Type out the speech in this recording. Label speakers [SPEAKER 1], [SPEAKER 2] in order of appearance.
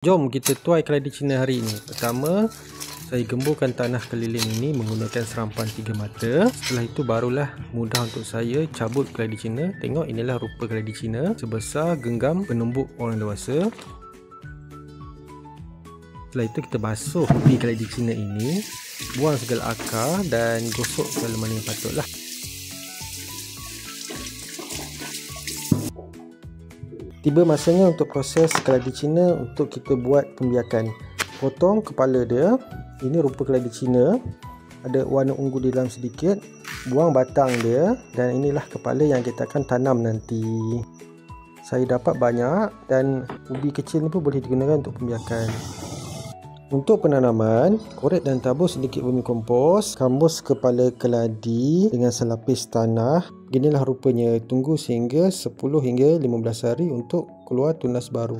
[SPEAKER 1] Jom kita tuai keladi Cina hari ini. Pertama, saya gemburkan tanah keliling ini menggunakan serampan 3 mata. Setelah itu barulah mudah untuk saya cabut keladi Cina. Tengok, inilah rupa keladi Cina sebesar genggam penumbuk orang dewasa. Setelah itu kita basuh ubi keladi Cina ini, buang segala akar dan gosok segala mana yang patutlah. Tiba masanya untuk proses keladi Cina untuk kita buat pembiakan. Potong kepala dia. Ini rupa keladi Cina. Ada warna ungu di dalam sedikit. Buang batang dia. Dan inilah kepala yang kita akan tanam nanti. Saya dapat banyak dan ubi kecil ni pun boleh digunakan untuk pembiakan. Untuk penanaman, korek dan tabur sedikit bumi kompos, kambus kepala keladi dengan selapis tanah. Beginilah rupanya, tunggu sehingga 10 hingga 15 hari untuk keluar tunas baru.